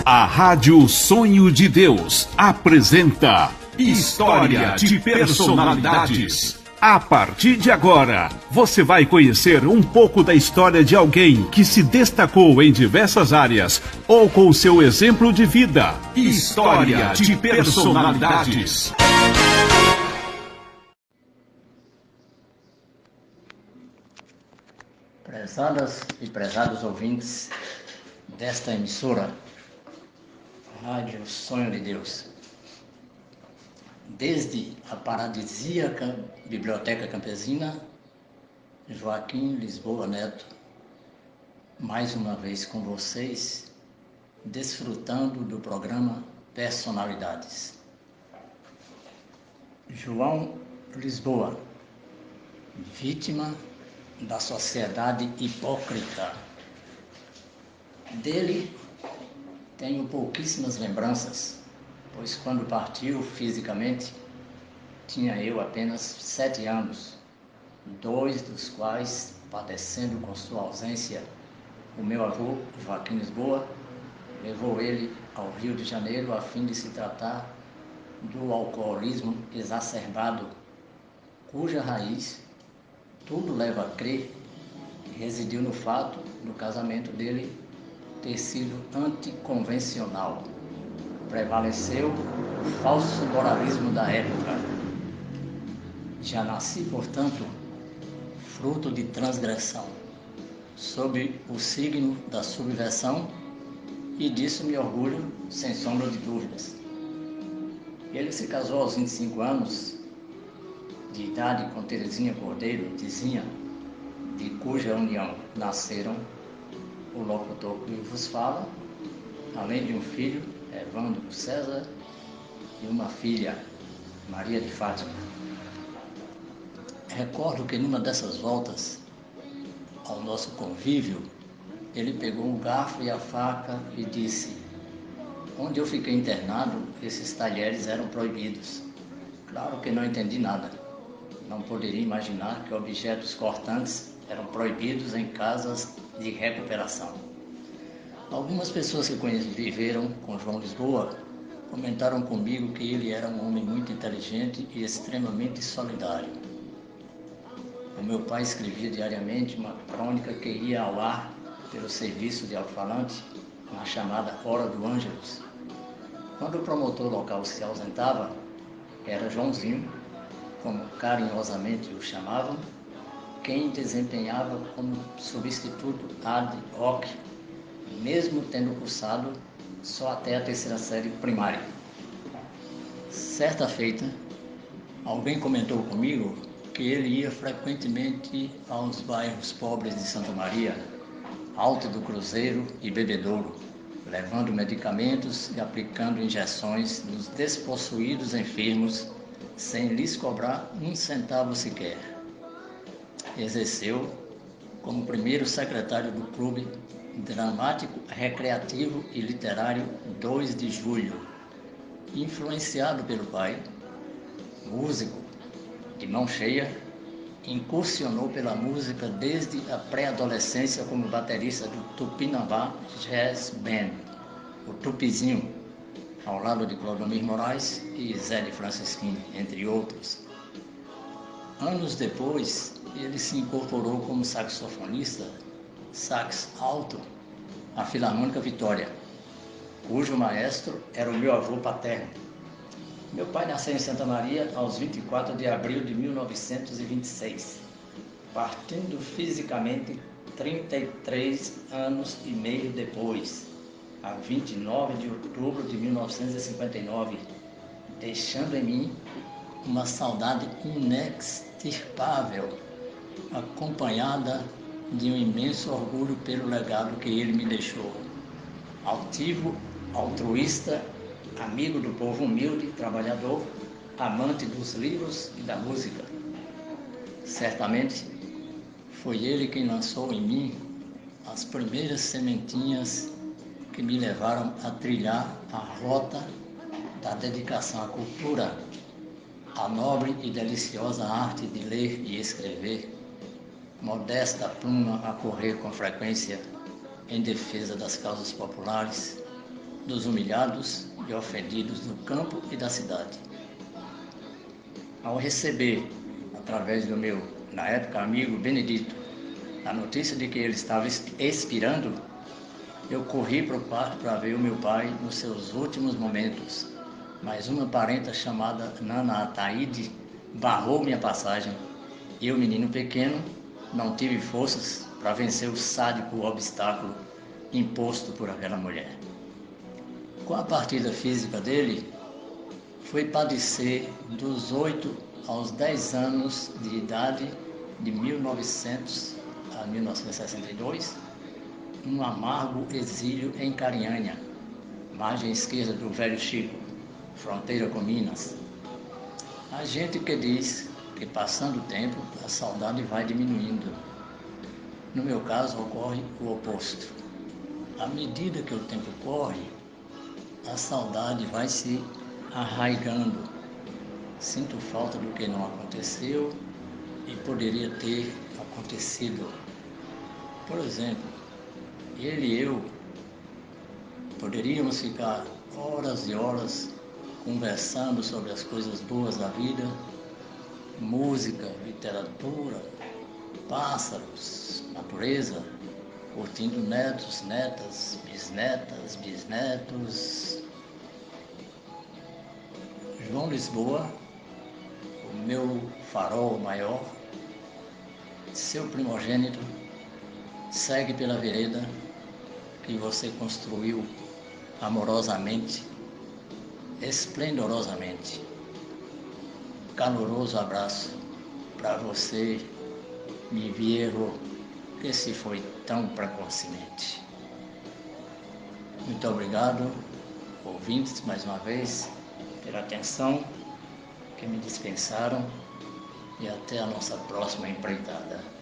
A Rádio Sonho de Deus apresenta História de Personalidades. A partir de agora, você vai conhecer um pouco da história de alguém que se destacou em diversas áreas ou com seu exemplo de vida. História de Personalidades. Prezadas e prezados ouvintes desta emissora, Rádio Sonho de Deus. Desde a paradisíaca Biblioteca Campesina, Joaquim Lisboa Neto, mais uma vez com vocês, desfrutando do programa Personalidades. João Lisboa, vítima da sociedade hipócrita. Dele tenho pouquíssimas lembranças, pois quando partiu fisicamente, tinha eu apenas 7 anos, 2 dos quais padecendo com sua ausência. O meu avô, Joaquim Lisboa, levou ele ao Rio de Janeiro a fim de se tratar do alcoolismo exacerbado, cuja raiz, tudo leva a crer, residiu no fato do casamento dele ter sido anticonvencional. Prevaleceu o falso moralismo da época. Já nasci, portanto, fruto de transgressão, sob o signo da subversão, e disso me orgulho sem sombra de dúvidas. Ele se casou aos 25 anos de idade com Terezinha Cordeiro, Tizinha, de cuja união nasceram o locutor que vos fala, além de um filho, Evandro César, e uma filha, Maria de Fátima. Recordo que numa dessas voltas ao nosso convívio, ele pegou o garfo e a faca e disse: onde eu fiquei internado, esses talheres eram proibidos. Claro que não entendi nada. Não poderia imaginar que objetos cortantes eram proibidos em casas de recuperação. Algumas pessoas que viveram com João Lisboa comentaram comigo que ele era um homem muito inteligente e extremamente solidário. O meu pai escrevia diariamente uma crônica que ia ao ar pelo serviço de alto-falante na chamada Hora do Ângelus. Quando o promotor local se ausentava, era Joãozinho, como carinhosamente o chamavam, quem desempenhava como substituto ad hoc, mesmo tendo cursado só até a 3ª série primária. Certa feita, alguém comentou comigo que ele ia frequentemente aos bairros pobres de Santa Maria, Alto do Cruzeiro e Bebedouro, levando medicamentos e aplicando injeções nos despossuídos enfermos, sem lhes cobrar um centavo sequer. Exerceu como primeiro secretário do Clube Dramático, Recreativo e Literário 2 de Julho. Influenciado pelo pai, músico de mão cheia, incursionou pela música desde a pré-adolescência como baterista do Tupinambá Jazz Band, o Tupizinho, ao lado de Clodomir Moraes e Zé de Francisquini, entre outros. Anos depois, ele se incorporou como saxofonista, sax alto, à Filarmônica Vitória, cujo maestro era o meu avô paterno. Meu pai nasceu em Santa Maria aos 24 de abril de 1926, partindo fisicamente 33 anos e meio depois, a 29 de outubro de 1959, deixando em mim uma saudade inextirpável, acompanhada de um imenso orgulho pelo legado que ele me deixou. Altivo, altruísta, amigo do povo humilde, trabalhador, amante dos livros e da música. Certamente foi ele quem lançou em mim as primeiras sementinhas que me levaram a trilhar a rota da dedicação à cultura, à nobre e deliciosa arte de ler e escrever, modesta pluma a correr com frequência em defesa das causas populares, dos humilhados e ofendidos do campo e da cidade. Ao receber, através do meu, na época, amigo Benedito, a notícia de que ele estava expirando, eu corri para o quarto para ver o meu pai nos seus últimos momentos, mas uma parenta chamada Nana Ataíde barrou minha passagem. Eu, menino pequeno, não tive forças para vencer o sádico obstáculo imposto por aquela mulher. Com a partida física dele, foi padecer dos 8 aos 10 anos de idade, de 1900 a 1962, um amargo exílio em Carinhanha, margem esquerda do Velho Chico, fronteira com Minas. Há gente que diz que, passando o tempo, a saudade vai diminuindo. No meu caso, ocorre o oposto. À medida que o tempo corre, a saudade vai se arraigando. Sinto falta do que não aconteceu e poderia ter acontecido. Por exemplo, ele e eu poderíamos ficar horas e horas conversando sobre as coisas boas da vida, música, literatura, pássaros, natureza, curtindo netos, netas, bisnetas, bisnetos. João Lisboa, o meu farol maior, seu primogênito, segue pela vereda que você construiu amorosamente, esplendorosamente. Caloroso abraço para você, mi viejo, que se foi tão precocemente. Muito obrigado, ouvintes, mais uma vez, pela atenção que me dispensaram e até a nossa próxima empreitada.